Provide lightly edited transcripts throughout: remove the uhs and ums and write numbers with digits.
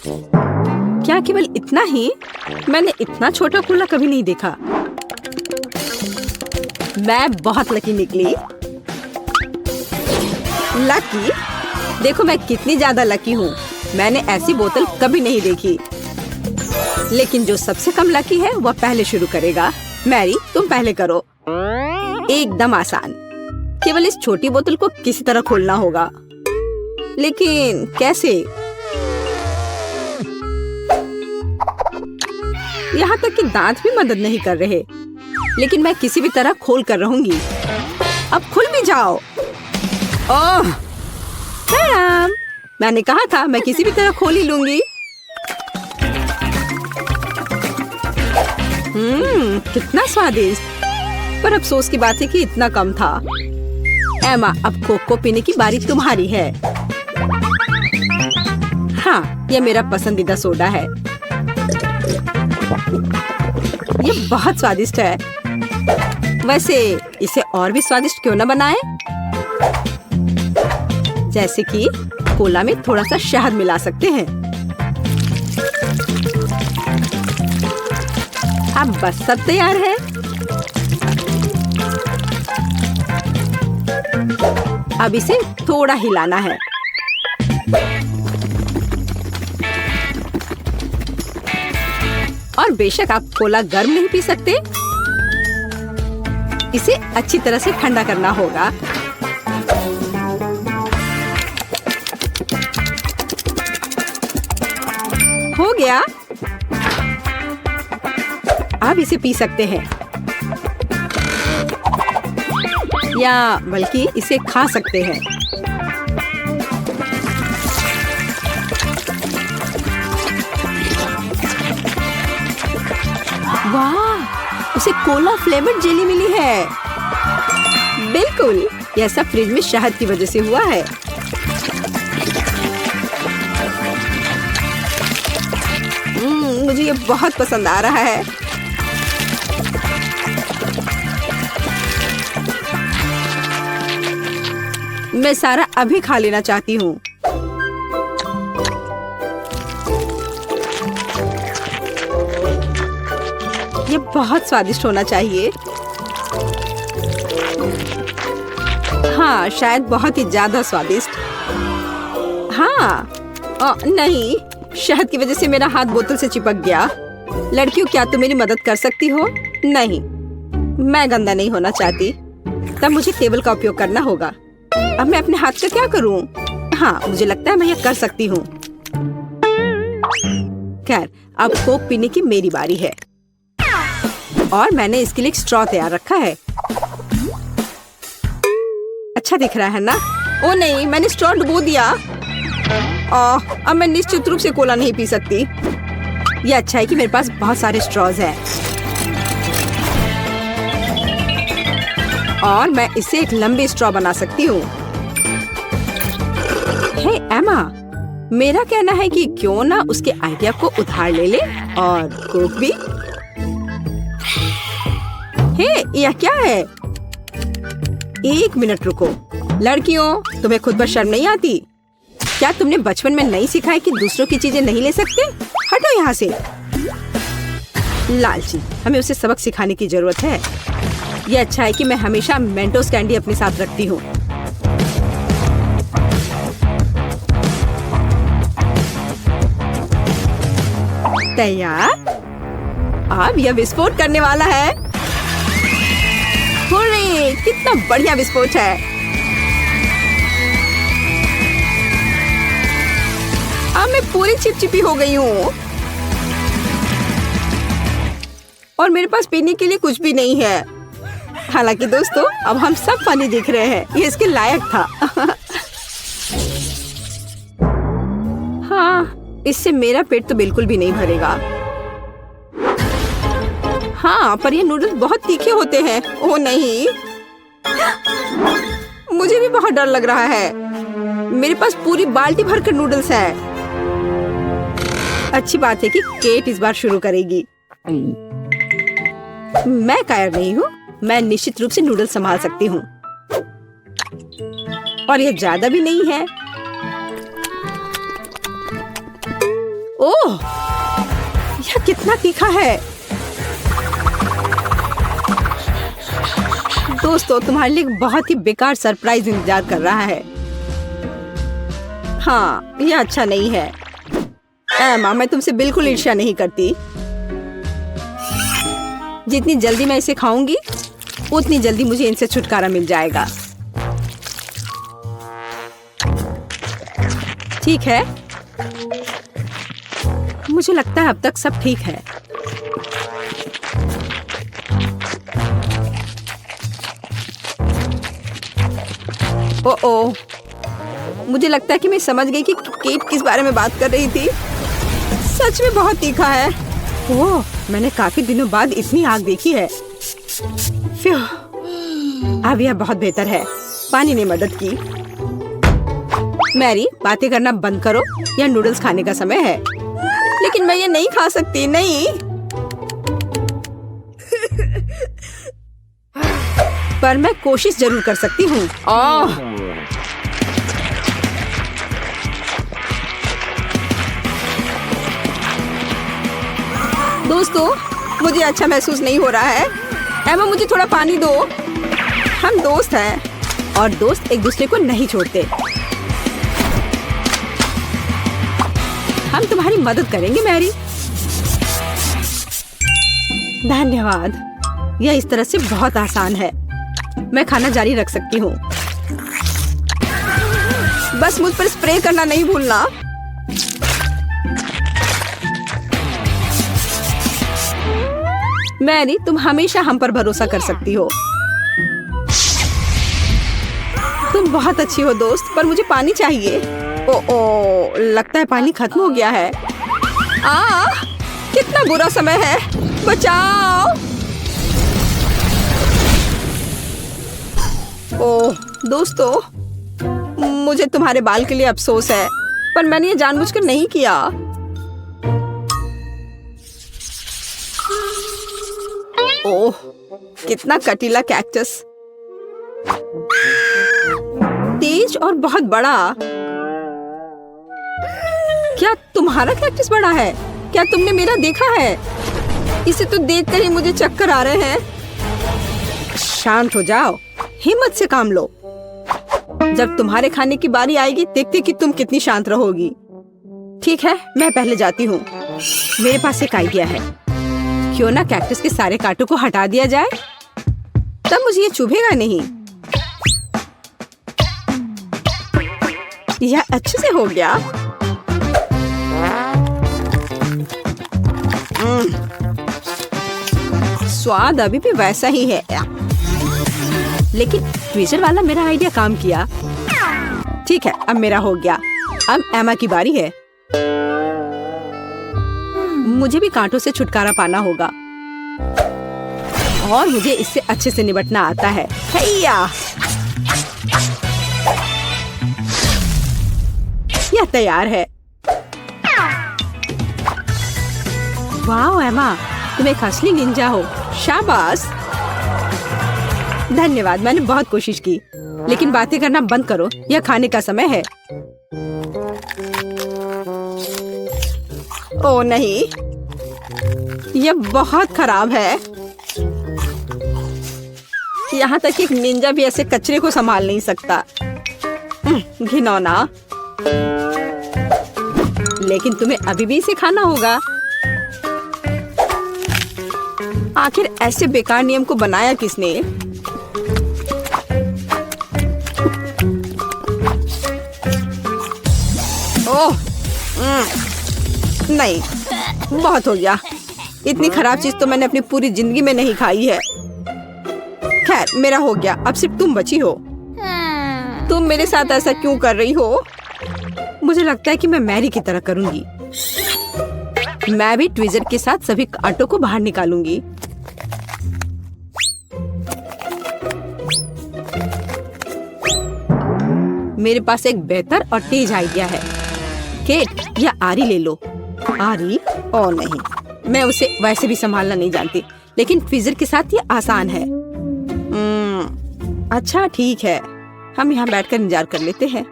क्या केवल इतना ही? मैंने इतना छोटा कोला कभी नहीं देखा। मैं बहुत लकी निकली। लकी? देखो मैं कितनी ज्यादा लकी हूँ। मैंने ऐसी बोतल कभी नहीं देखी। लेकिन जो सबसे कम लकी है वह पहले शुरू करेगा। मैरी, तुम पहले करो। एकदम आसान। केवल इस छोटी बोतल को किसी तरह खोलना होगा। लेकिन कैसे? यहाँ तक कि दांत भी मदद नहीं कर रहे। लेकिन मैं किसी भी तरह खोल कर रहूंगी। अब खुल भी जाओ। ओह मैडम, मैंने कहा था मैं किसी भी तरह खोल ही लूंगी। कितना स्वादिष्ट। पर अफसोस की बात है कि इतना कम था। एमा, अब कोको पीने की बारी तुम्हारी है। हाँ, यह मेरा पसंदीदा सोडा है। ये बहुत स्वादिष्ट है। वैसे इसे और भी स्वादिष्ट क्यों न बनाएं? जैसे कि कोला में थोड़ा सा शहद मिला सकते हैं। अब बस सब तैयार है। अब इसे थोड़ा हिलाना है। और बेशक आप कोला गर्म नहीं पी सकते। इसे अच्छी तरह से ठंडा करना होगा। हो गया। अब इसे पी सकते हैं या बल्कि इसे खा सकते हैं। वाह, उसे कोला फ्लेवर्ड जेली मिली है। बिल्कुल, यह सब फ्रिज में शहद की वजह से हुआ है। मुझे ये बहुत पसंद आ रहा है। मैं सारा अभी खा लेना चाहती हूँ। ये बहुत स्वादिष्ट होना चाहिए। हाँ, शायद बहुत ही ज्यादा स्वादिष्ट। हाँ, नहीं, शहद की वजह से मेरा हाथ बोतल से चिपक गया। लड़कियों, क्या तुम मेरी मदद कर सकती हो? नहीं, मैं गंदा नहीं होना चाहती। तब मुझे टेबल का उपयोग करना होगा। अब मैं अपने हाथ का क्या करूं? हाँ, मुझे लगता है मैं यह कर सकती हूँ। खैर, अब कोक पीने की मेरी बारी है। और मैंने इसके लिए एक स्ट्रॉ तैयार रखा है। अच्छा दिख रहा है ना? ओ नहीं, मैंने स्ट्रॉ डुबो दिया। अब मैं निश्चित रूप से कोला नहीं पी सकती। ये अच्छा है कि मेरे पास बहुत सारे स्ट्रॉज हैं। और मैं इससे एक लंबी स्ट्रॉ बना सकती हूँ। हे एमा, मेरा कहना है कि क्यों ना उसके आइडिया को उधार ले ले और कोक भी। हे, यह क्या है? एक मिनट रुको। लड़कियों, तुम्हें खुद पर शर्म नहीं आती? क्या तुमने बचपन में नहीं सीखा है कि दूसरों की चीजें नहीं ले सकते? हटो यहाँ से। लालची, हमें उसे सबक सिखाने की जरूरत है। यह अच्छा है कि मैं हमेशा मेंटोस कैंडी अपने साथ रखती हूँ। तैयार? अब यह विस्फोट करने वाला है। हुर्रे, कितना बढ़िया विस्फोट है। अब मैं पूरी चिपचिपी हो गई हूँ और मेरे पास पीने के लिए कुछ भी नहीं है। हालांकि दोस्तों, अब हम सब फनी दिख रहे हैं। ये इसके लायक था। हाँ, इससे मेरा पेट तो बिल्कुल भी नहीं भरेगा। हाँ, पर ये नूडल्स बहुत तीखे होते हैं। ओह नहीं, मुझे भी बहुत डर लग रहा है। मेरे पास पूरी बाल्टी भरकर नूडल्स है। अच्छी बात है कि केट इस बार शुरू करेगी। मैं कायर नहीं हूँ। मैं निश्चित रूप से नूडल्स संभाल सकती हूँ। और यह ज्यादा भी नहीं है। ओह, यह कितना तीखा है। दोस्तों, तुम्हारे लिए एक बहुत ही बेकार सरप्राइज इंतजार कर रहा है। हाँ, यह अच्छा नहीं है। एमा, मैं तुमसे बिल्कुल ईर्ष्या नहीं करती। जितनी जल्दी मैं इसे खाऊंगी उतनी जल्दी मुझे इनसे छुटकारा मिल जाएगा। ठीक है, मुझे लगता है अब तक सब ठीक है। ओह, मुझे लगता है कि मैं समझ गई कि केट किस बारे में बात कर रही थी। सच में बहुत तीखा है। ओह, मैंने काफी दिनों बाद इतनी आग देखी है। फ्यू, अब यह बहुत बेहतर है। पानी ने मदद की। मैरी, बातें करना बंद करो, यह नूडल्स खाने का समय है। लेकिन मैं ये नहीं खा सकती। नहीं। पर मैं कोशिश जरूर कर सकती हूँ। ओह, दोस्तों, मुझे अच्छा महसूस नहीं हो रहा है। एमा, मुझे थोड़ा पानी दो। हम दोस्त हैं और दोस्त एक दूसरे को नहीं छोड़ते। हम तुम्हारी मदद करेंगे मैरी। धन्यवाद। यह इस तरह से बहुत आसान है। मैं खाना जारी रख सकती हूँ। बस मुझ पर स्प्रे करना नहीं भूलना। मैरी, तुम हमेशा हम पर भरोसा कर सकती हो। तुम बहुत अच्छी हो दोस्त, पर मुझे पानी चाहिए। ओ, लगता है पानी खत्म हो गया है। कितना बुरा समय है। बचाओ। ओह दोस्तों, मुझे तुम्हारे बाल के लिए अफसोस है, पर मैंने ये जानबूझकर नहीं किया। ओह, कितना कटीला कैक्टस। तेज और बहुत बड़ा। क्या तुम्हारा कैक्टस बड़ा है? क्या तुमने मेरा देखा है? इसे तो देखकर ही मुझे चक्कर आ रहे हैं। शांत हो जाओ, हिम्मत से काम लो। जब तुम्हारे खाने की बारी आएगी, देखते कि तुम कितनी शांत रहोगी। ठीक है, मैं पहले जाती हूँ। मेरे पास एक आइडिया है। क्यों ना कैक्टस के सारे कांटों को हटा दिया जाए, तब मुझे ये चुभेगा नहीं। यह अच्छे से हो गया। स्वाद अभी भी वैसा ही है, लेकिन ट्विजर वाला मेरा आइडिया काम किया। ठीक है, अब मेरा हो गया। अब एमा की बारी है। मुझे भी कांटों से छुटकारा पाना होगा और मुझे इससे अच्छे से निपटना आता है। हैया! यह तैयार है। वाह एमा, तुम एक असली निंजा हो। शाबाश। धन्यवाद, मैंने बहुत कोशिश की। लेकिन बातें करना बंद करो, यह खाने का समय है। ओह नहीं, यह बहुत खराब है। यहाँ तक एक निंजा भी ऐसे कचरे को संभाल नहीं सकता। घिनौना। लेकिन तुम्हें अभी भी इसे खाना होगा। आखिर ऐसे बेकार नियम को बनाया किसने? ओह, नहीं, बहुत हो गया। इतनी खराब चीज तो मैंने अपनी पूरी जिंदगी में नहीं खाई है। खैर, मेरा हो गया। अब सिर्फ तुम बची हो। तुम मेरे साथ ऐसा क्यों कर रही हो? मुझे लगता है कि मैं मैरी की तरह करूंगी। मैं भी ट्विजर के साथ सभी कांटों को बाहर निकालूंगी। मेरे पास एक बेहतर और तेज आइडिया है। केट, या आरी ले लो। आरी? ओ नहीं, मैं उसे वैसे भी संभालना नहीं जानती, लेकिन ट्विजर के साथ ये आसान है। अच्छा ठीक है, हम यहाँ बैठकर इंतजार कर लेते हैं।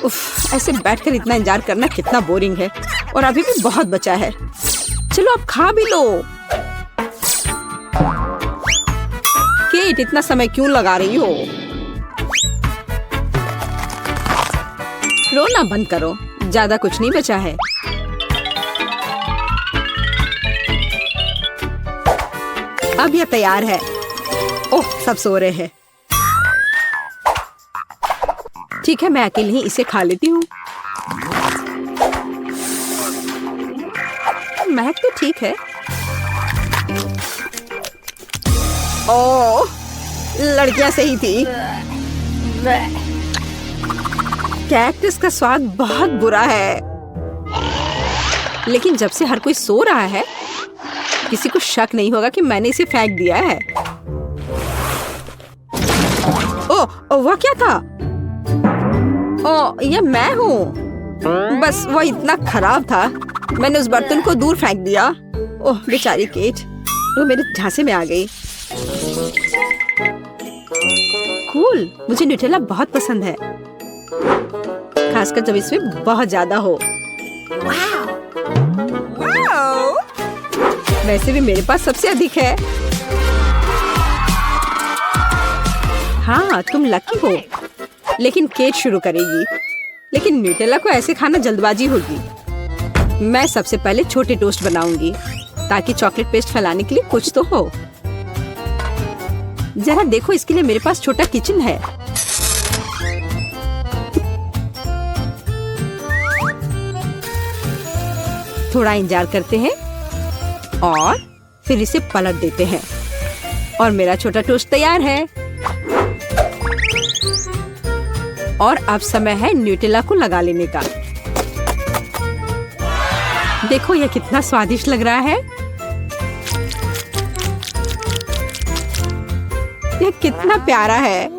उफ, ऐसे बैठकर इतना इंतजार करना कितना बोरिंग है। और अभी भी बहुत बचा है। चलो अब खा भी लो। केट, इतना समय क्यों लगा रही हो? रोना बंद करो, ज्यादा कुछ नहीं बचा है। अब यह तैयार है। ओह, सब सो रहे हैं। ठीक है, मैं अकेले ही इसे खा लेती हूँ। महक तो ठीक है। ओह, लड़कियां सही थी। कैक्टस का स्वाद बहुत बुरा है, लेकिन जब से हर कोई सो रहा है, किसी को शक नहीं होगा कि मैंने इसे फेंक दिया है। ओह, वह क्या था? ओह, यह मैं हूँ। बस वह इतना खराब था, मैंने उस बर्तन को दूर फेंक दिया। ओह बेचारी केट, वो मेरे झांसे में आ गई। कूल, मुझे न्यूटेला बहुत पसंद है, खासकर जब इसमें बहुत ज्यादा हो। वैसे भी मेरे पास सबसे अधिक है। हाँ, तुम लकी हो। लेकिन केट शुरू करेगी। लेकिन न्यूटेला को ऐसे खाना जल्दबाजी होगी। मैं सबसे पहले छोटे टोस्ट बनाऊंगी, ताकि चॉकलेट पेस्ट फैलाने के लिए कुछ तो हो। जरा देखो, इसके लिए मेरे पास छोटा किचन है। थोड़ा इंतजार करते हैं और फिर इसे पलट देते हैं और मेरा छोटा टोस्ट तैयार है। और अब समय है न्यूटेला को लगा लेने का। देखो यह कितना स्वादिष्ट लग रहा है। यह कितना प्यारा है।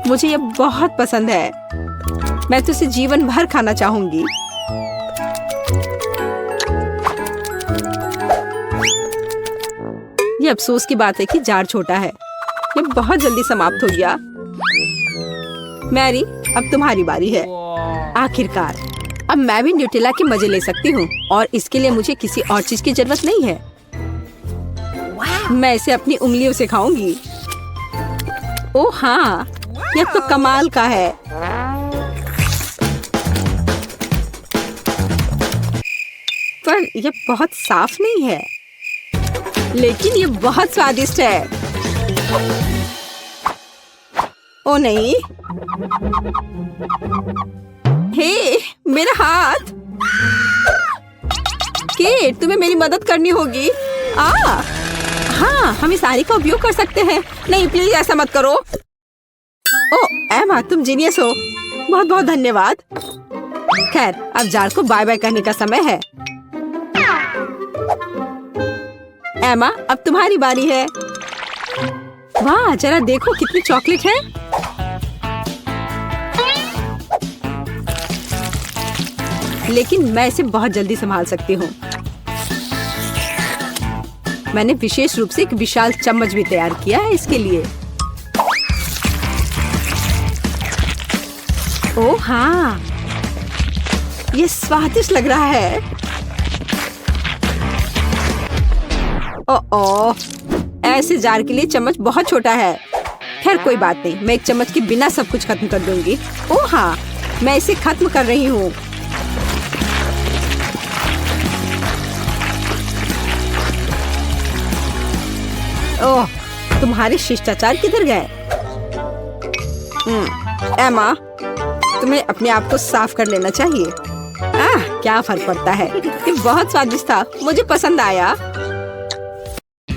मुझे यह बहुत पसंद है। मैं तो इसे जीवन भर खाना चाहूंगी। ये अफसोस की बात है कि जार छोटा है। ये बहुत जल्दी समाप्त हो गया। मैरी, अब तुम्हारी बारी है। आखिरकार अब मैं भी न्यूटेला के मजे ले सकती हूँ और इसके लिए मुझे किसी और चीज की जरूरत नहीं है। मैं इसे अपनी उंगलियों से खाऊंगी। ओह हाँ, यह तो कमाल का है। पर यह बहुत साफ नहीं है, लेकिन ये बहुत स्वादिष्ट है। ओ नहीं, हे मेरा हाथ। केट, तुम्हें मेरी मदद करनी होगी। हाँ, हम इस आरी का उपयोग कर सकते हैं। नहीं प्लीज ऐसा मत करो। ओ एमा, तुम जीनियस हो। बहुत बहुत धन्यवाद। खैर, अब जार को बाय बाय कहने का समय है। एमा, अब तुम्हारी बारी है। वाह, जरा देखो कितनी चॉकलेट है। लेकिन मैं इसे बहुत जल्दी संभाल सकती हूँ। मैंने विशेष रूप से एक विशाल चम्मच भी तैयार किया है इसके लिए। ओह हाँ, ये स्वादिष्ट लग रहा है। ओह, ऐसे जार के लिए चम्मच बहुत छोटा है। खैर कोई बात नहीं, मैं एक चम्मच के बिना सब कुछ खत्म कर दूंगी। ओह हाँ, मैं इसे खत्म कर रही हूँ। ओह, तुम्हारे शिष्टाचार किधर गए? एमा, तुम्हें अपने आप को साफ कर लेना चाहिए। क्या फर्क पड़ता है। ये बहुत स्वादिष्ट था, मुझे पसंद आया।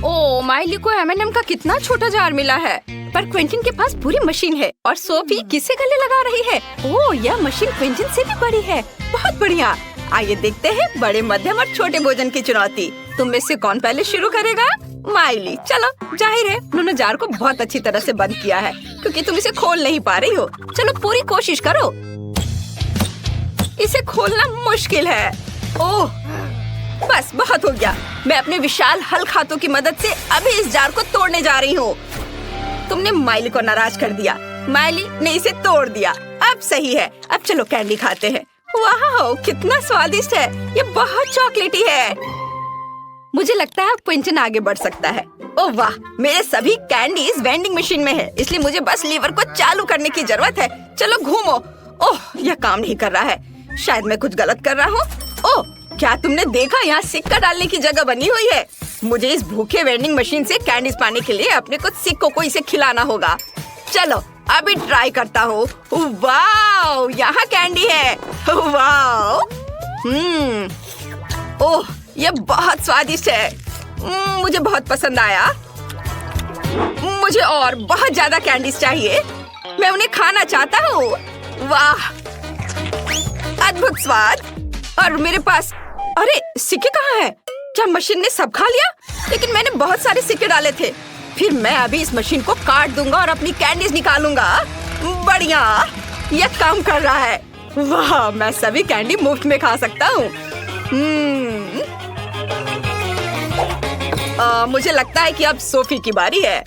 ओह, माइली को M&M का कितना छोटा जार मिला है। पर क्विंटन के पास पूरी मशीन है और सोफी किसे गले लगा रही है। ओह, यह मशीन क्विंटन से भी बड़ी है। बहुत बढ़िया। आइए देखते हैं बड़े, मध्यम और छोटे भोजन की चुनौती। तुम में से कौन पहले शुरू करेगा? माइली, चलो। जाहिर है उन्होंने जार को बहुत अच्छी तरह से बंद किया है, क्योंकि तुम इसे खोल नहीं पा रही हो। चलो पूरी कोशिश करो। इसे खोलना मुश्किल है। ओह, बस बहुत हो गया। मैं अपने विशाल हल्क हाथों की मदद से अभी इस जार को तोड़ने जा रही हूँ। तुमने माइली को नाराज कर दिया। माइली ने इसे तोड़ दिया। अब सही है। अब चलो कैंडी खाते हैं। वाह, कितना स्वादिष्ट है। ये बहुत चॉकलेटी है। मुझे लगता है क्विंटन आगे बढ़ सकता है। ओह वाह, मेरे सभी कैंडीज वेंडिंग मशीन में है, इसलिए मुझे बस लीवर को चालू करने की जरूरत है। चलो घूमो। ओह, यह काम नहीं कर रहा है। शायद मैं कुछ गलत कर रहा हूँ। ओह, क्या तुमने देखा? यहाँ सिक्का डालने की जगह बनी हुई है। मुझे इस भूखे वेंडिंग मशीन से कैंडीज पाने के लिए अपने कुछ सिक्कों को इसे खिलाना होगा। चलो अभी ट्राई करता हूँ। वाह, यहाँ कैंडी है। वाह, ओह, ये बहुत स्वादिष्ट है। मुझे बहुत पसंद आया। मुझे और बहुत ज्यादा कैंडीज चाहिए। मैं उन्हें खाना चाहता हूँ। वाह, अद्भुत स्वाद। और मेरे पास, अरे सिक्के कहाँ हैं? क्या मशीन ने सब खा लिया? लेकिन मैंने बहुत सारे सिक्के डाले थे। फिर मैं अभी इस मशीन को काट दूंगा और अपनी कैंडीज निकालूंगा। बढ़िया, यह काम कर रहा है। वाह, मैं सभी कैंडी मुफ्त में खा सकता हूँ। मुझे लगता है कि अब सोफी की बारी है।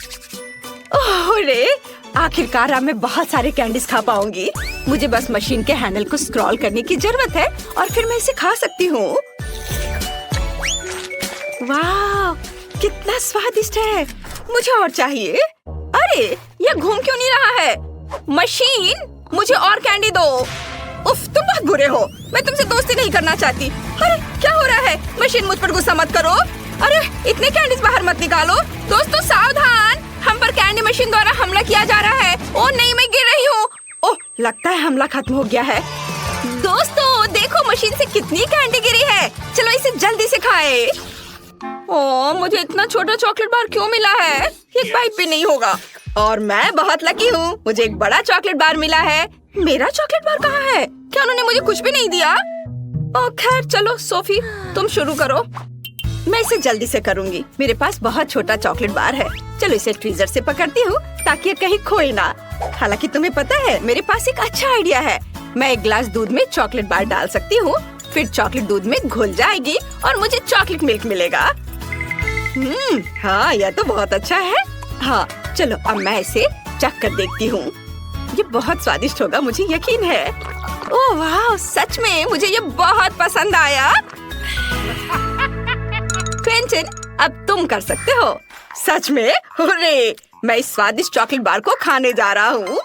अरे, आखिरकार अब मैं बहुत सारे कैंडीज खा पाऊंगी। मुझे बस मशीन के हैंडल को स्क्रॉल करने की जरूरत है और फिर मैं इसे खा सकती हूँ। वाह, कितना स्वादिष्ट है। मुझे और चाहिए। अरे, यह घूम क्यों नहीं रहा है? मशीन, मुझे और कैंडी दो। उफ, तुम बहुत बुरे हो। मैं तुमसे दोस्ती नहीं करना चाहती। अरे, क्या हो रहा है? मशीन, मुझ पर गुस्सा मत करो। अरे, इतने कैंडीज बाहर मत निकालो। दोस्तों सावधान, हम पर कैंडी मशीन द्वारा हमला किया जा रहा है। ओह नहीं, मैं गिर रही हूँ। ओह, लगता है हमला खत्म हो गया है। दोस्तों देखो, मशीन से कितनी कैंडी गिरी है। चलो इसे जल्दी से खाएं। ओह, मुझे इतना छोटा चॉकलेट बार क्यों मिला है? एक बाइट भी नहीं होगा। और मैं बहुत लकी हूँ, मुझे एक बड़ा चॉकलेट बार मिला है। मेरा चॉकलेट बार कहाँ है? क्या उन्होंने मुझे कुछ भी नहीं दिया? ओह खैर, चलो सोफी तुम शुरू करो। मैं इसे जल्दी से करूंगी। मेरे पास बहुत छोटा चॉकलेट बार है। चलो इसे ट्वीजर से पकड़ती हूँ ताकि ये कहीं खोए ना। हालांकि तुम्हें पता है, मेरे पास एक अच्छा आइडिया है। मैं एक गिलास दूध में चॉकलेट बार डाल सकती हूँ, फिर चॉकलेट दूध में घुल जाएगी और मुझे चॉकलेट मिल्क मिलेगा। हाँ, यह तो बहुत अच्छा है। हाँ, चलो अब मैं इसे चख कर देखती हूँ। ये बहुत स्वादिष्ट होगा, मुझे यकीन है। ओह वाह, सच में मुझे ये बहुत पसंद आया। क्विंटन, अब तुम कर सकते हो। सच में? हुर्रे! मैं इस स्वादिष्ट चॉकलेट बार को खाने जा रहा हूँ।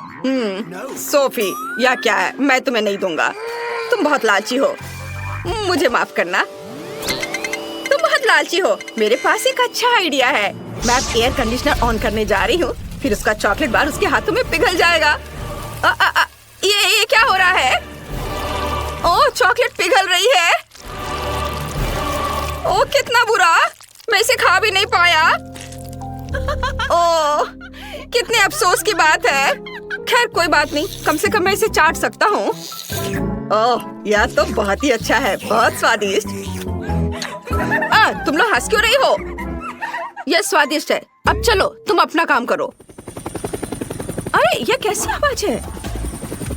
सोफी, यह क्या है? मैं तुम्हें नहीं दूंगा। तुम बहुत लालची हो। मुझे माफ करना। तुम बहुत लालची हो। मेरे पास एक अच्छा आइडिया है। मैं अब एयर कंडीशनर ऑन करने जा रही हूँ, फिर उसका चॉकलेट बार उसके हाथों में पिघल जाएगा। ये क्या हो रहा है? ओह, चॉकलेट पिघल रही है। ओह, कितना बुरा। मैं इसे खा भी नहीं पाया। ओह, कितने अफसोस की बात है। खैर कोई बात नहीं, कम से कम मैं इसे चाट सकता हूँ। ओह, यह तो बहुत ही अच्छा है, बहुत स्वादिष्ट। तुम लोग हंस क्यों रही हो? यह स्वादिष्ट है। अब चलो तुम अपना काम करो। अरे, यह कैसी आवाज है?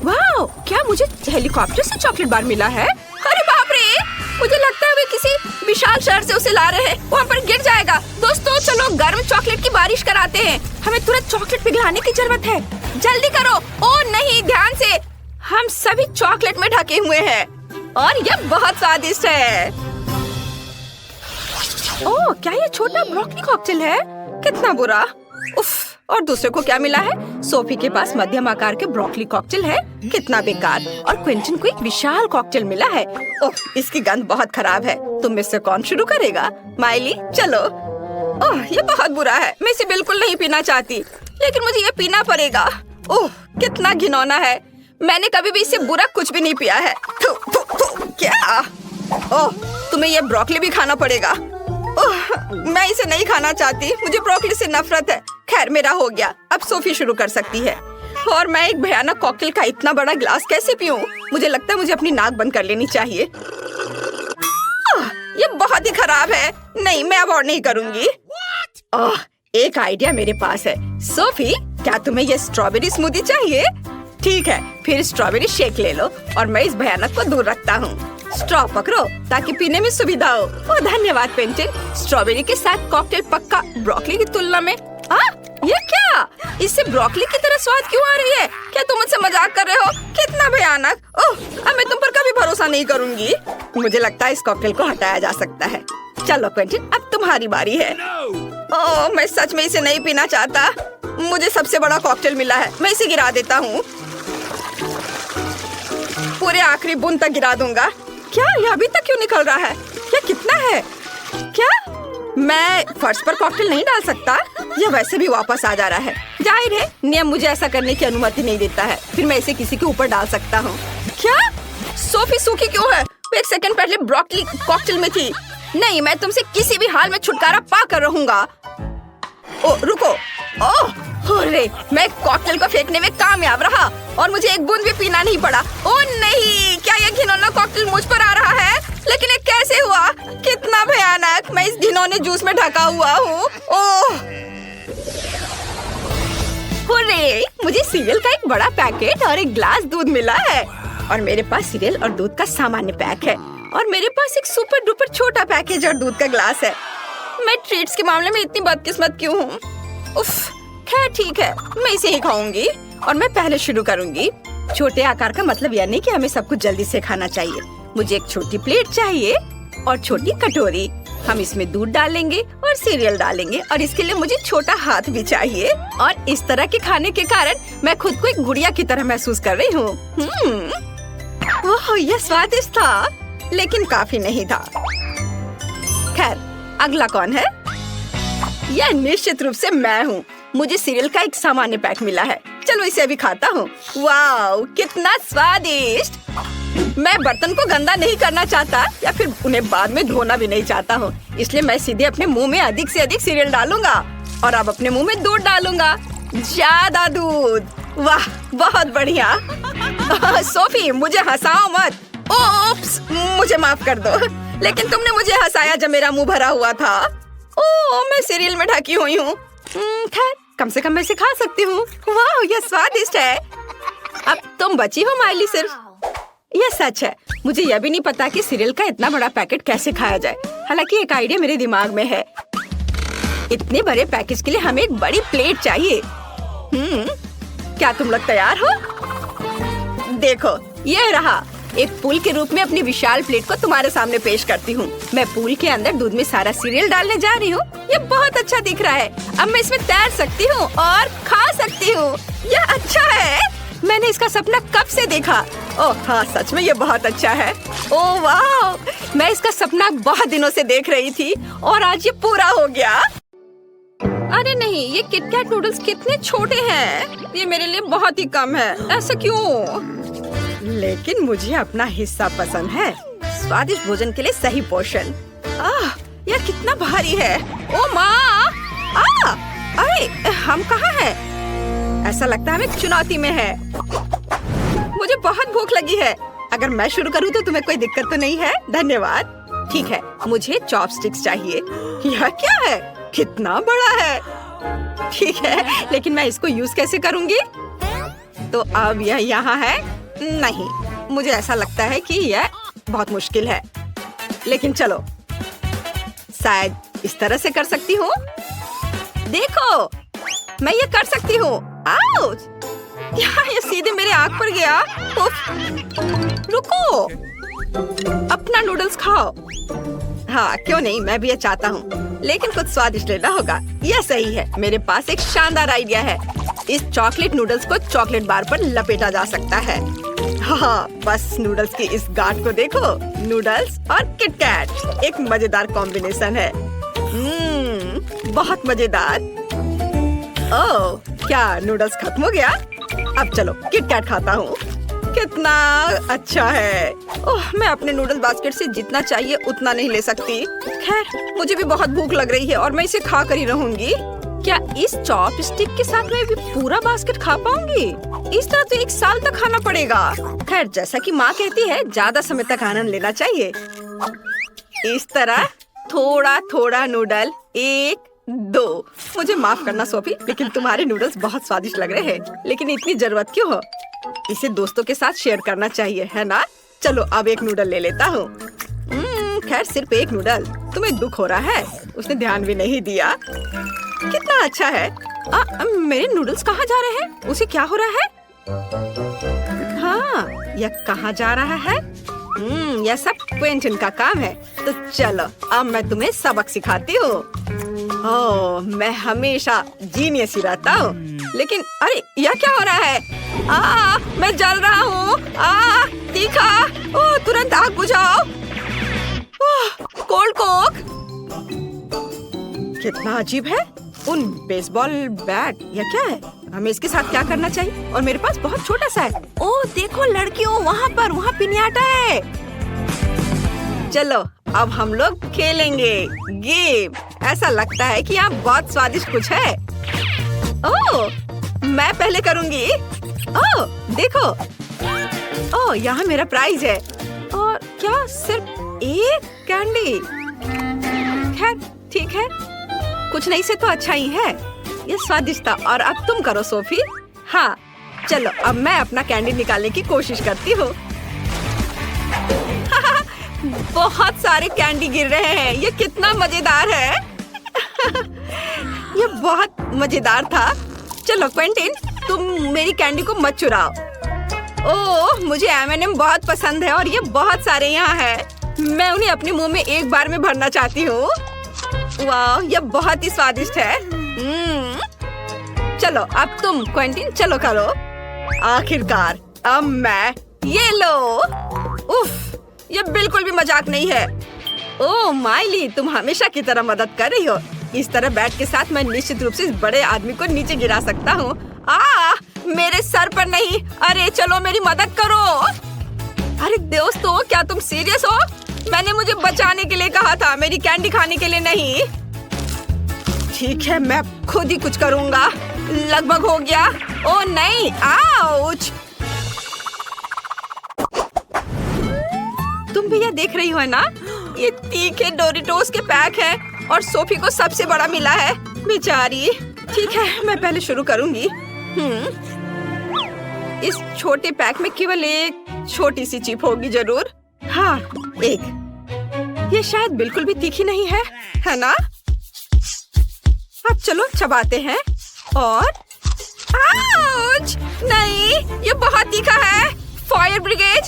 वाह, क्या मुझे हेलीकॉप्टर से चॉकलेट बार मिला है? अरे बाप रे, मुझे लगता है वे किसी विशाल शहर से उसे ला रहे हैं। वहाँ पर गिर जाएगा। दोस्तों चलो गर्म चॉकलेट की बारिश कराते हैं। हमें तुरंत चॉकलेट पिघलाने की जरूरत है। जल्दी करो। ओह नहीं, ध्यान से। हम सभी चॉकलेट में ढके हुए हैं और यह बहुत स्वादिष्ट है। ओह, क्या ये छोटा ब्रोकली कॉकटेल है? कितना बुरा। उफ, और दूसरे को क्या मिला है? सोफी के पास मध्यम आकार के ब्रोकली कॉकटेल है। कितना बेकार। और क्विंटन को एक विशाल कॉकटेल मिला है। ओह, इसकी गंध बहुत खराब है। तुम में से कौन शुरू करेगा? माइली, चलो। ओह, ये बहुत बुरा है। मैं इसे बिल्कुल नहीं पीना चाहती, लेकिन मुझे ये पीना पड़ेगा। ओह, कितना घिनौना है। मैंने कभी भी इससे बुरा कुछ भी नहीं पिया है। थू, थू, थू, क्या? ओह, तुम्हें ये ब्रोकली भी खाना पड़ेगा। मैं इसे नहीं खाना चाहती। मुझे ब्रोकली से नफरत है। खैर, मेरा हो गया। अब सोफी शुरू कर सकती है। और मैं एक भयानक कॉकटेल का इतना बड़ा ग्लास कैसे पीऊं? मुझे लगता है मुझे अपनी नाक बंद कर लेनी चाहिए। ये बहुत ही खराब है। नहीं, मैं अब और नहीं करूंगी। एक आइडिया मेरे पास है। सोफी, क्या तुम्हें ये स्ट्रॉबेरी स्मूदी चाहिए? ठीक है, फिर स्ट्रॉबेरी शेक ले लो और मैं इस भयानक को दूर रखता हूँ। स्ट्रॉ पकड़ो ताकि पीने में सुविधा हो। ओह धन्यवाद क्विंटन। स्ट्रॉबेरी के साथ कॉकटेल पक्का ब्रोकली की तुलना में। ये क्या? इससे ब्रोकली की तरह स्वाद क्यों आ रही है? क्या तुम मुझसे मजाक कर रहे हो? कितना भयानक। ओह, अब मैं तुम पर कभी भरोसा नहीं करूंगी। मुझे लगता है इस कॉकटेल को हटाया जा सकता है। चलो क्विंटन, अब तुम्हारी बारी है। ओह, मैं सच में इसे नहीं पीना चाहता। मुझे सबसे बड़ा कॉकटेल मिला है, मैं इसे गिरा देता हूँ। पूरे आखिरी बूंद तक गिरा दूंगा। क्या ये अभी तक क्यों निकल रहा है? क्या कितना है? क्या मैं फर्श पर कॉकटेल नहीं डाल सकता? यह वैसे भी वापस आ जा रहा है। जाहिर है नियम मुझे ऐसा करने की अनुमति नहीं देता है। फिर मैं इसे किसी के ऊपर डाल सकता हूँ। क्या सोफी सूखी क्यों है? वो 1 सेकंड पहले ब्रोकली कॉकटेल में थी। नहीं, मैं तुमसे किसी भी हाल में छुटकारा पा कर रहूंगा। ओ रुको। ओह अरे, मैं कॉकटेल को फेंकने में कामयाब रहा और मुझे एक बूंद भी पीना नहीं पड़ा। ओह नहीं, क्या यह घिनौना कॉकटेल मुझ पर आ रहा है? लेकिन ये कैसे हुआ? कितना भयानक। मैं इस घिनौने जूस में ढका हुआ हूँ। ओह हुर्रे, मुझे सीरियल का एक बड़ा पैकेट और एक ग्लास दूध मिला है। और मेरे पास सीरियल और दूध का सामान्य पैक है। और मेरे पास एक सुपर डुपर छोटा पैकेज और दूध का ग्लास है। मैं ट्रीट्स के मामले में इतनी बदकिस्मत क्यों हूँ? उफ, खैर ठीक है, मैं इसे ही खाऊंगी। और मैं पहले शुरू करूंगी। छोटे आकार का मतलब यह नहीं कि हमें सब कुछ जल्दी से खाना चाहिए। मुझे एक छोटी प्लेट चाहिए और छोटी कटोरी। हम इसमें दूध डालेंगे और सीरियल डालेंगे और इसके लिए मुझे छोटा हाथ भी चाहिए। और इस तरह के खाने के कारण मैं खुद को एक गुड़िया की तरह महसूस कर रही हूँ। ओह, यह स्वादिष्ट था, लेकिन काफी नहीं था। खैर, अगला कौन है? यह निश्चित रूप से मैं हूँ। मुझे सीरियल का एक सामान्य पैक मिला है। चलो इसे अभी खाता हूँ। वाओ, कितना स्वादिष्ट। मैं बर्तन को गंदा नहीं करना चाहता या फिर उन्हें बाद में धोना भी नहीं चाहता हूँ। इसलिए मैं सीधे अपने मुंह में अधिक से अधिक सीरियल डालूंगा और अब अपने मुंह में दूध डालूंगा। ज्यादा दूध। वाह, बहुत बढ़िया। सोफी, मुझे हंसाओ मत। ओप्स, मुझे माफ कर दो, लेकिन तुमने मुझे हंसाया जब मेरा मुंह भरा हुआ था। ओह, मैं सीरियल में ढकी हुई हूँ। खैर, कम से कम मैं इसे खा सकती हूँ। वाह, यह स्वादिष्ट है। अब तुम बची हो माइली सिर्फ। यह सच है, मुझे यह भी नहीं पता कि सीरियल का इतना बड़ा पैकेट कैसे खाया जाए। हालांकि एक आइडिया मेरे दिमाग में है। इतने बड़े पैकेज के लिए हमें एक बड़ी प्लेट चाहिए। क्या तुम लोग तैयार हो? देखो, यह रहा। एक पूल के रूप में अपनी विशाल प्लेट को तुम्हारे सामने पेश करती हूँ। मैं पूल के अंदर दूध में सारा सीरियल डालने जा रही हूँ। ये बहुत अच्छा दिख रहा है। अब मैं इसमें तैर सकती हूँ और खा सकती हूँ। यह अच्छा है। मैंने इसका सपना कब से देखा। ओह हाँ, सच में ये बहुत अच्छा है। ओह वाह, मैं इसका सपना बहुत दिनों से देख रही थी और आज ये पूरा हो गया। अरे नहीं, ये किटकैट नूडल्स कितने छोटे हैं। ये मेरे लिए बहुत ही कम है। ऐसा क्यों? लेकिन मुझे अपना हिस्सा पसंद है। स्वादिष्ट भोजन के लिए सही पोषण। यह कितना भारी है। ओ माँ, अरे हम कहाँ हैं? ऐसा लगता है हम एक चुनौती में है। मुझे बहुत भूख लगी है। अगर मैं शुरू करूँ तो तुम्हें कोई दिक्कत तो नहीं है? धन्यवाद। ठीक है, मुझे चॉपस्टिक्स चाहिए। यह क्या है? कितना बड़ा है। ठीक है, लेकिन मैं इसको यूज कैसे करूँगी? तो अब यह यहाँ है। नहीं, मुझे ऐसा लगता है कि यह बहुत मुश्किल है। लेकिन चलो, शायद इस तरह से कर सकती हूँ। देखो, मैं ये कर सकती हूँ। आउच! ये सीधे मेरे आँख पर गया। रुको, अपना नूडल्स खाओ। हाँ, क्यों नहीं, मैं भी ये चाहता हूँ, लेकिन कुछ स्वादिष्ट लेना होगा। यह सही है। मेरे पास एक शानदार आइडिया है। इस चॉकलेट नूडल्स को चॉकलेट बार पर लपेटा जा सकता है। हाँ, बस नूडल्स की इस गांठ को देखो। नूडल्स और किटकैट एक मजेदार कॉम्बिनेशन है। बहुत मजेदार। ओह, क्या नूडल्स खत्म हो गया? अब चलो किटकैट खाता हूँ। कितना अच्छा है। ओह, मैं अपने नूडल बास्केट से जितना चाहिए उतना नहीं ले सकती। खैर, मुझे भी बहुत भूख लग रही है और मैं इसे खा कर ही रहूंगी। क्या इस चॉपस्टिक के साथ मैं भी पूरा बास्केट खा पाऊंगी? इस तरह तो 1 साल तक खाना पड़ेगा। खैर, जैसा कि माँ कहती है, ज्यादा समय तक आनंद लेना चाहिए। इस तरह थोड़ा थोड़ा नूडल, 1, 2। मुझे माफ करना सोफी, लेकिन तुम्हारे नूडल्स बहुत स्वादिष्ट लग रहे हैं। लेकिन इतनी जरूरत क्यों हो? इसे दोस्तों के साथ शेयर करना चाहिए, है ना? चलो अब एक नूडल ले लेता हूँ। खैर सिर्फ एक नूडल। तुम्हें दुख हो रहा है? उसने ध्यान भी नहीं दिया। कितना अच्छा है। मेरे नूडल्स कहाँ जा रहे हैं? उसे क्या हो रहा है? हाँ, यह कहाँ जा रहा है? यह सब क्विंटन का काम है। तो चलो अब मैं तुम्हें सबक सिखाती हूँ। ओह, मैं हमेशा जीनियस ही रहता हूँ। लेकिन अरे यह क्या हो रहा है? मैं जल रहा हूँ। तीखा। ओह, तुरंत आग बुझाओ। Cold Coke. कितना अजीब है। उन बेसबॉल बैट या क्या है? हमें इसके साथ क्या करना चाहिए? और मेरे पास बहुत छोटा सा है। ओह देखो लड़कियों, वहाँ पिनियाटा है। चलो अब हम लोग खेलेंगे गेम। ऐसा लगता है कि यहाँ बहुत स्वादिष्ट कुछ है। ओह मैं पहले करूँगी। ओह देखो। ओह यहाँ मेरा प्राइज है। और क्या सिर्फ एक कैंडी? खैर ठीक है, कुछ नहीं से तो अच्छा ही है। ये स्वादिष्ट था। और अब तुम करो सोफी। हाँ चलो अब मैं अपना कैंडी निकालने की कोशिश करती हूँ। बहुत सारे कैंडी गिर रहे हैं। ये कितना मजेदार है। ये बहुत मजेदार था। चलो क्विंटिन, तुम मेरी कैंडी को मत चुराओ। ओह मुझे M&M बहुत पसंद है और ये बहुत सारे यहाँ है। मैं उन्हें अपने मुंह में एक बार में भरना चाहती हूँ। वाह ये बहुत ही स्वादिष्ट है। चलो अब तुम क्विंटिन, चलो करो। आखिरकार अब मैं। ये लो। उफ, ये बिल्कुल भी मजाक नहीं है। ओह माइली, तुम हमेशा की तरह मदद कर रही हो। इस तरह बैट के साथ मैं निश्चित रूप से इस बड़े आदमी को नीचे गिरा सकता हूँ। मेरे सर पर नहीं। अरे चलो मेरी मदद करो। अरे दोस्तों क्या तुम सीरियस हो? मैंने मुझे बचाने के लिए कहा था, मेरी कैंडी खाने के लिए नहीं। ठीक है मैं खुद ही कुछ करूँगा। लगभग हो गया। ओह नहीं, आउच। तुम भी ये देख रही हो ना? ये तीखे डोरिटोस के पैक हैं और सोफी को सबसे बड़ा मिला है। बेचारी। ठीक है मैं पहले शुरू करूंगी। इस छोटे पैक में केवल एक छोटी सी चिप होगी जरूर। हाँ एक। ये शायद बिल्कुल भी तीखी नहीं है ना? अब चलो चबाते हैं। और आउच! नहीं, ये बहुत तीखा है। फायर ब्रिगेड,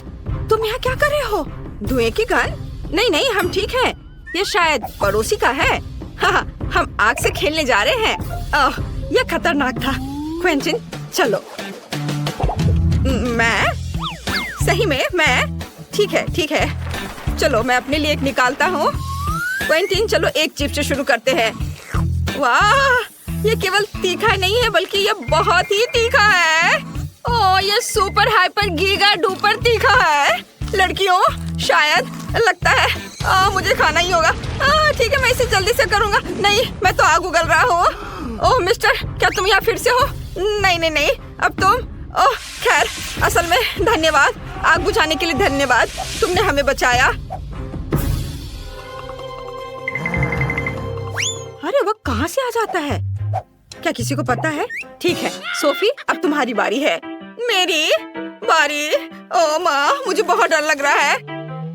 तुम यहाँ क्या कर रहे हो? धुएं की गन? नहीं नहीं हम ठीक हैं। ये शायद पड़ोसी का है। हाँ हम आग से खेलने जा रहे हैं। ये खतरनाक था। क्विंटिन चलो। मैं? सही में मैं? ठीक है चलो मैं अपने लिए एक निकालता हूँ। क्विंटिन चलो एक चिप से शुरू करते हैं। वाह ये केवल तीखा नहीं है बल्कि ये बहुत ही तीखा है। ओह ये सुपर हाइपर गीगा डुपर तीखा है। लड़कियों शायद लगता है मुझे खाना ही होगा। ठीक है मैं इसे जल्दी से करूँगा। नहीं मैं तो आग उगल रहा हूँ। ओह मिस्टर क्या तुम यहाँ फिर से हो? नहीं अब तुम। ओह खैर असल में धन्यवाद, आग बुझाने के लिए धन्यवाद, तुमने हमें बचाया। अरे वो कहाँ से आ जाता है? क्या किसी को पता है? ठीक है सोफी अब तुम्हारी बारी है। मेरी बारी? ओह माँ मुझे बहुत डर लग रहा है।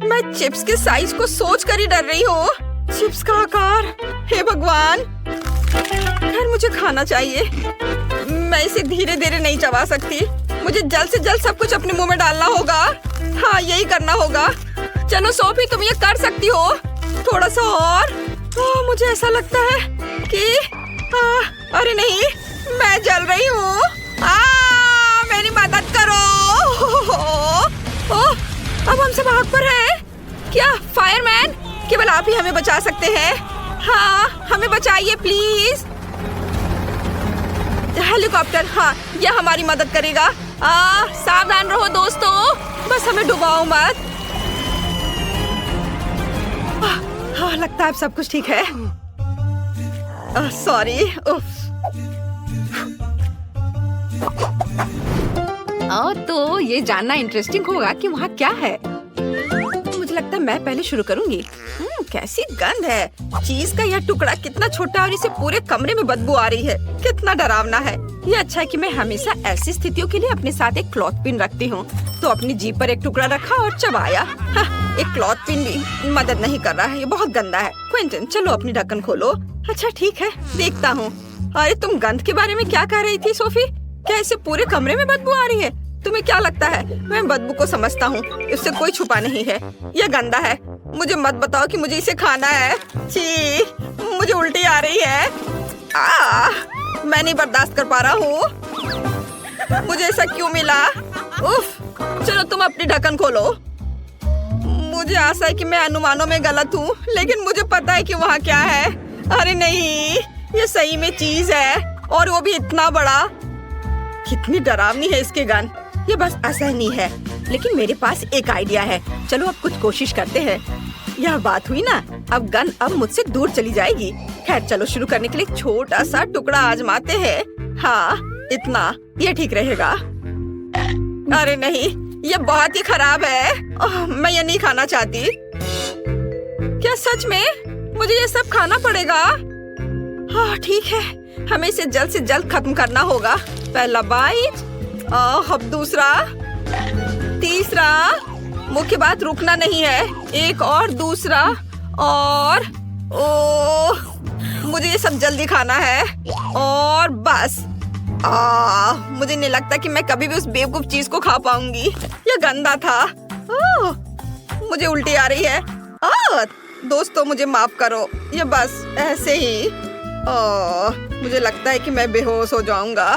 मैं चिप्स के साइज को सोच कर ही डर रही हूँ। चिप्स का आकार, हे भगवान। खैर मुझे खाना चाहिए। मैं इसे धीरे धीरे नहीं चबा सकती। मुझे जल्द से जल्द सब कुछ अपने मुंह में डालना होगा। हाँ यही करना होगा। चलो सोफी तुम ये कर सकती हो। थोड़ा सा और। मुझे ऐसा लगता है कि अरे नहीं मैं जल रही हूँ। मेरी मदद करो। अब हम सब आग पर हैं। क्या फायरमैन? केवल आप ही हमें बचा सकते हैं। हाँ हमें बचाइए प्लीज। हेलीकॉप्टर, हाँ यह हमारी मदद करेगा। सावधान रहो दोस्तों, बस हमें डुबाओ मत। हाँ लगता है अब सब कुछ ठीक है। सॉरी। तो ये जानना इंटरेस्टिंग होगा कि वहाँ क्या है। मुझे लगता है मैं पहले शुरू करूंगी। कैसी गंध है। चीज का यह टुकड़ा कितना छोटा और इसे पूरे कमरे में बदबू आ रही है। कितना डरावना है। ये अच्छा है कि मैं हमेशा ऐसी स्थितियों के लिए अपने साथ एक क्लॉथ पिन रखती हूँ। तो अपनी जीभ पर एक टुकड़ा रखा और चबाया। हाँ, एक क्लॉथ पिन भी मदद नहीं कर रहा है, ये बहुत गंदा है। क्विंटन, चलो अपनी ढक्कन खोलो। अच्छा ठीक है, देखता हूँ। अरे तुम गंध के बारे में क्या कह रही थी सोफी? क्या इससे पूरे कमरे में बदबू आ रही है? तुम्हें क्या लगता है मैं बदबू को समझता हूँ? इससे कोई छुपा नहीं है, यह गंदा है। मुझे मत बताओ कि मुझे इसे खाना है। छी, मुझे उल्टी आ रही है। मैं नहीं बर्दाश्त कर पा रहा हूँ। मुझे ऐसा क्यों मिला? उफ, चलो तुम अपनी ढक्कन खोलो। मुझे आशा है कि मैं अनुमानों में गलत हूँ, लेकिन मुझे पता है कि वहाँ क्या है। अरे नहीं, ये सही में चीज है, और वो भी इतना बड़ा। कितनी डरावनी है इसके गन। ये बस असहनीय है, लेकिन मेरे पास एक आइडिया है। चलो अब कुछ कोशिश करते हैं। यह बात हुई ना, अब गन अब मुझसे दूर चली जाएगी। खैर चलो शुरू करने के लिए एक छोटा सा टुकड़ा आजमाते हैं। हाँ, इतना, ये ठीक रहेगा। अरे नहीं, ये बहुत ही खराब है। मैं ये नहीं खाना चाहती। क्या सच में मुझे ये सब खाना पड़ेगा? हाँ ठीक है, हमें इसे जल्द से जल्द खत्म करना होगा। पहला बाइट, अब दूसरा, तीसरा। मुख्य बात रुकना नहीं है। एक और दूसरा, और मुझे ये सब जल्दी खाना है, और बस। मुझे नहीं लगता कि मैं कभी भी उस बेवकूफ चीज को खा पाऊंगी। यह गंदा था। मुझे उल्टी आ रही है। दोस्तों मुझे माफ करो, ये बस ऐसे ही। मुझे लगता है कि मैं बेहोश हो जाऊंगा।